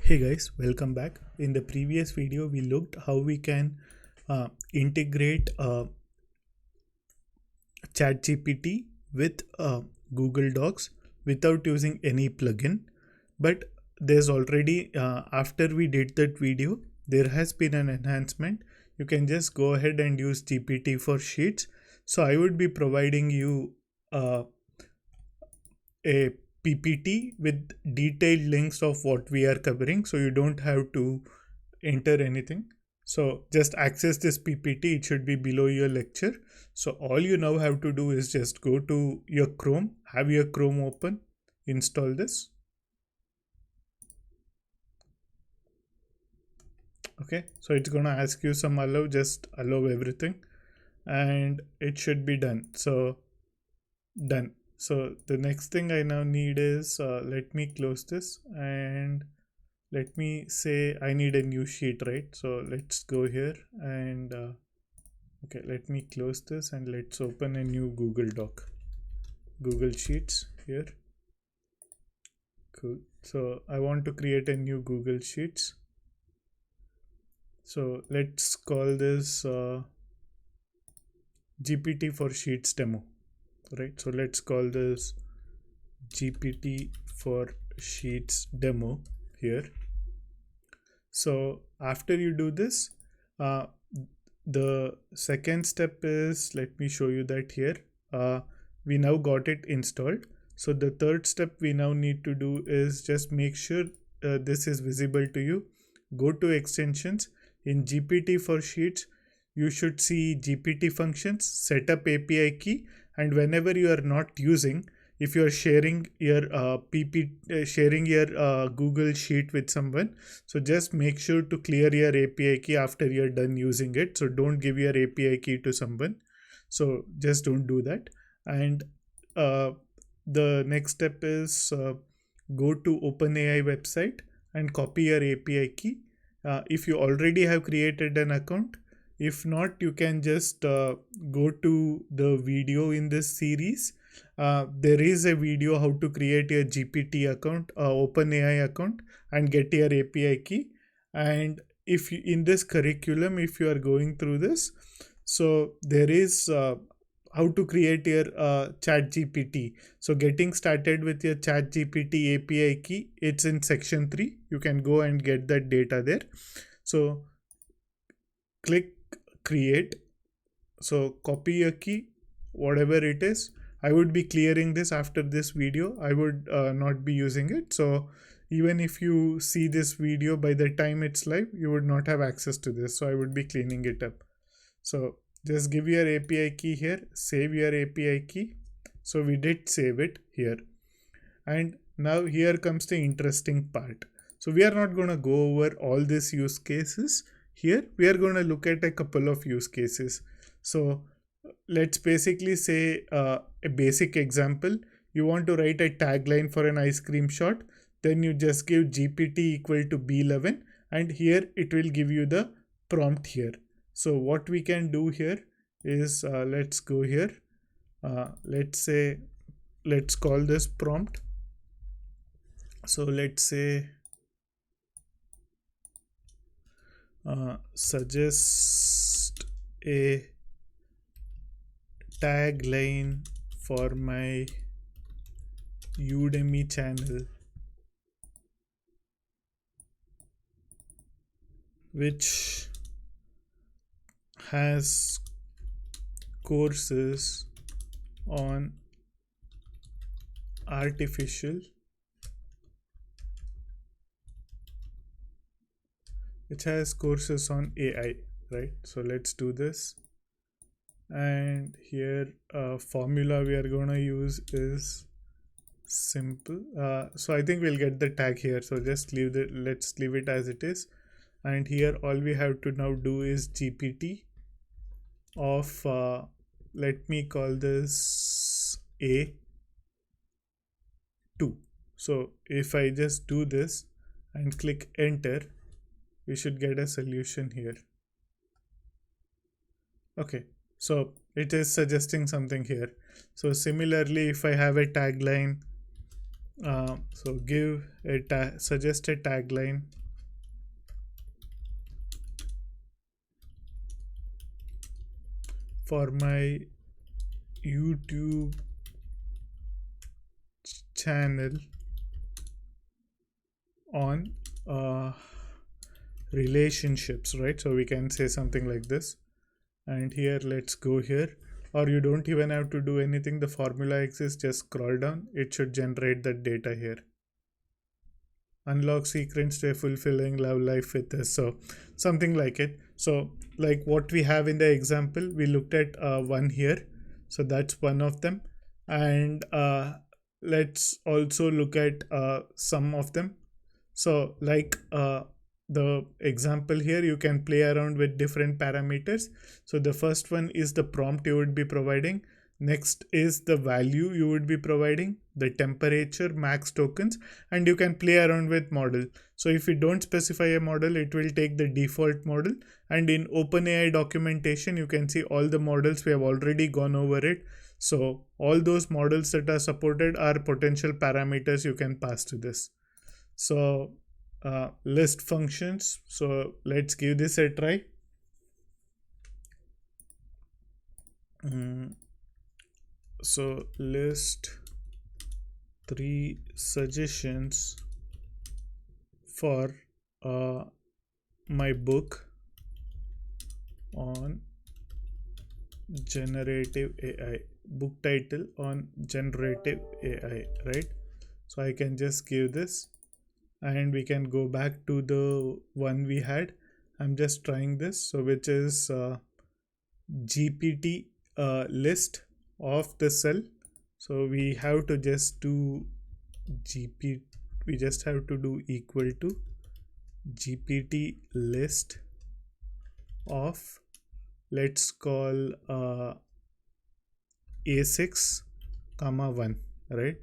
Hey guys, welcome back. In the previous video, we looked how we can integrate ChatGPT with Google Docs without using any plugin. But there's already, after we did that video, there has been an enhancement. You can just go ahead and use GPT for Sheets. So I would be providing you uh, a PPT with detailed links of what we are covering, so you don't have to enter anything. So just access this PPT, it should be below your lecture. So all you now have to do is just go to your Chrome, have your Chrome open, install this. Okay, so it's gonna ask you some allow, just allow everything, and it should be done. So done. So the next thing I now need is let me close this and let me say I need a new sheet, right? So let's go here and okay, let me close this and let's open a new Google Doc, Google Sheets here. Cool. So I want to create a new Google Sheets. So let's call this GPT for Sheets demo, right? So let's call this GPT for Sheets demo here. So after you do this, uh, the second step is, let me show you that here. We now got it installed. So the third step we now need to do is just make sure this is visible to you. Go to extensions. In GPT for Sheets, you should see GPT functions, setup API key, and whenever you are not using, if you are sharing your sharing your Google Sheet with someone, so just make sure to clear your API key after you're done using it. So don't give your API key to someone. So just don't do that. And uh, the next step is go to OpenAI website and copy your API key. If you already have created an account, if not, you can just go to the video in this series. There is a video how to create your GPT account, OpenAI account, and get your API key. And if you, in this curriculum, if you are going through this, so there is how to create your chat GPT. So getting started with your chat GPT API key, it's in section 3. You can go and get that data there. So click create. So copy your key, whatever it is. I would be clearing this after this video. I would not be using it. So even if you see this video, by the time it's live, you would not have access to this. So I would be cleaning it up. So just give your API key here, save your API key. So we did save it here. And now here comes the interesting part. So we are not going to go over all these use cases here. We are going to look at a couple of use cases. So let's basically say a basic example. You want to write a tagline for an ice cream shot. Then you just give GPT equal to B11, and here it will give you the prompt here. So what we can do here is let's go here. Let's say, let's call this prompt. So let's say suggest a tagline for my Udemy channel which has courses on artificial which has courses on AI, right? So let's do this. And here formula we are going to use is simple. So I think we'll get the tag here. So just leave the, let's leave it as it is. And here all we have to now do is GPT of let me call this A2. So if I just do this and click enter, we should get a solution here. Okay, so it is suggesting something here. So similarly, if I have a tagline So give a suggest a tagline for my YouTube channel on relationships, right? So we can say something like this. And here, let's go here. Or you don't even have to do anything. The formula exists. Just scroll down. It should generate that data here. Unlock secrets to a fulfilling love life with us. So something like it. So like what we have in the example, we looked at one here. So that's one of them. And let's also look at some of them. So like the example here, you can play around with different parameters. So the first one is the prompt you would be providing. Next is the value you would be providing, the temperature, max tokens, and you can play around with model. So if you don't specify a model, it will take the default model. And in OpenAI documentation, you can see all the models. We have already gone over it. So all those models that are supported are potential parameters you can pass to this. So list functions. So let's give this a try. So list 3 suggestions for my book on generative AI. Book title on generative AI, right? So I can just give this and we can go back to the one we had. I'm just trying this. So which is GPT list of the cell. So we have to just do GPT, we just have to do equal to GPT list of, let's call A6 comma 1, right?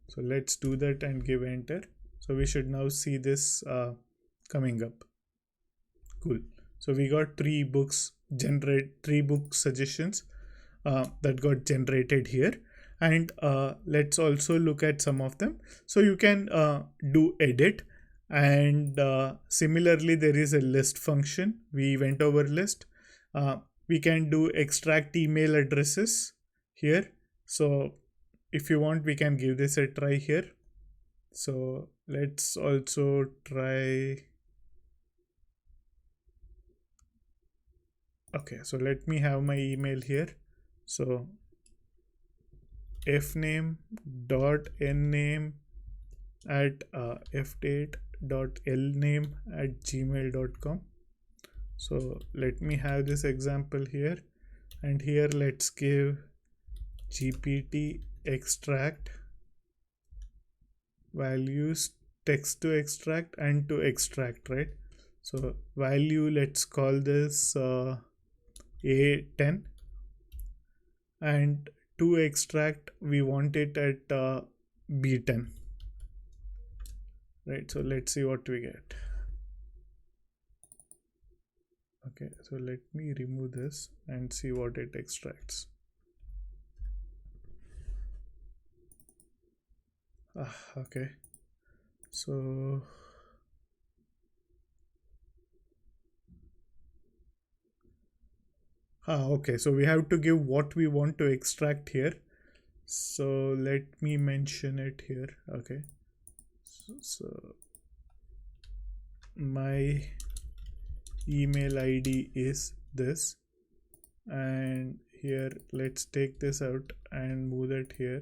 So let's do that and give enter. So we should now see this coming up. Cool. So we got three book suggestions that got generated here. And let's also look at some of them. So you can do edit, and similarly there is a list function. We went over list. We can do extract email addresses here. So if you want, we can give this a try here. So let's also try. Okay, so let me have my email here. So fname.nname at fdate.lname@gmail.com. So let me have this example here, and here let's give GPT extract values, text to extract and to extract, right? So value, let's call this A10, and to extract we want it at B10, right? So let's see what we get. Okay, so let me remove this and see what it extracts. Okay, so okay, so we have to give what we want to extract here. So let me mention it here. Okay, so my email ID is this, and here let's take this out and move it here,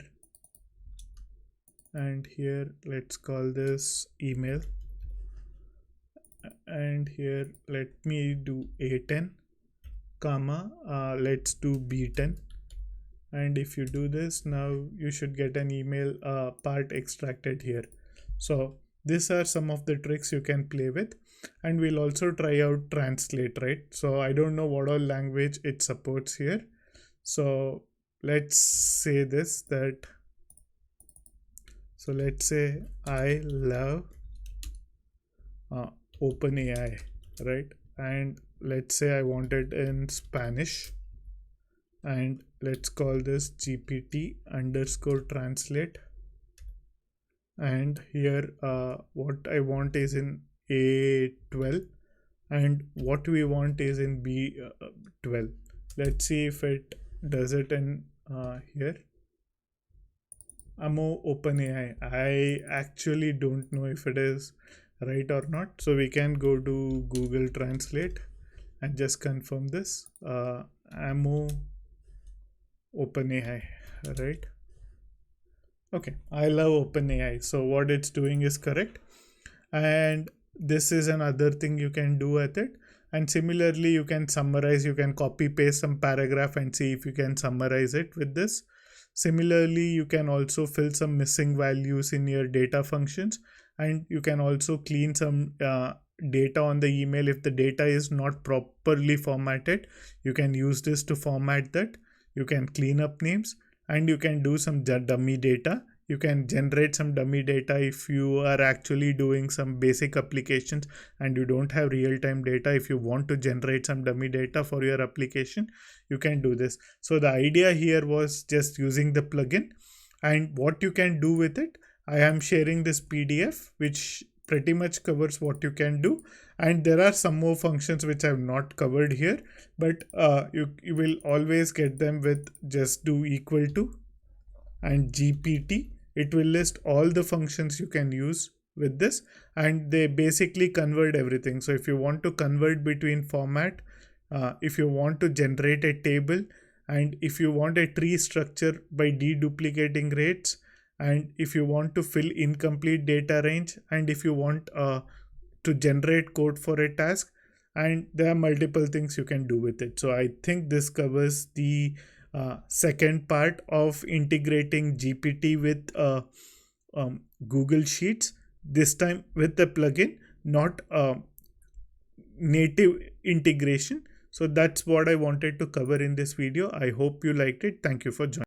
and here let's call this email, and here let me do A10 comma let's do B10. And if you do this, now you should get an email part extracted here. So these are some of the tricks you can play with, and we'll also try out translate, right? So I don't know what all language it supports here. So let's say this, that, so let's say I love OpenAI, right? And let's say I want it in Spanish, and let's call this GPT underscore translate, and here what I want is in A12 and what we want is in B12. Let's see if it does it in here. Amo OpenAI. I actually don't know if it is right or not. So we can go to Google Translate and just confirm this. Amo OpenAI, right? Okay, I love OpenAI. So what it's doing is correct. And this is another thing you can do with it. And similarly, you can summarize, you can copy paste some paragraph and see if you can summarize it with this. Similarly, you can also fill some missing values in your data functions, and you can also clean some data on the email. If the data is not properly formatted, you can use this to format that. You can clean up names, and you can do some dummy data. You can generate some dummy data if you are actually doing some basic applications and you don't have real-time data. If you want to generate some dummy data for your application, you can do this. So the idea here was just using the plugin, and what you can do with it, I am sharing this PDF which pretty much covers what you can do, and there are some more functions which I have not covered here, but you will always get them with just do equal to and GPT. It will list all the functions you can use with this, and they basically convert everything. So if you want to convert between format, if you want to generate a table, and if you want a tree structure by deduplicating rates, and if you want to fill incomplete data range, and if you want to generate code for a task, and there are multiple things you can do with it. So I think this covers the second part of integrating GPT with Google Sheets, this time with the plugin, not native integration. So that's what I wanted to cover in this video. I hope you liked it. Thank you for joining.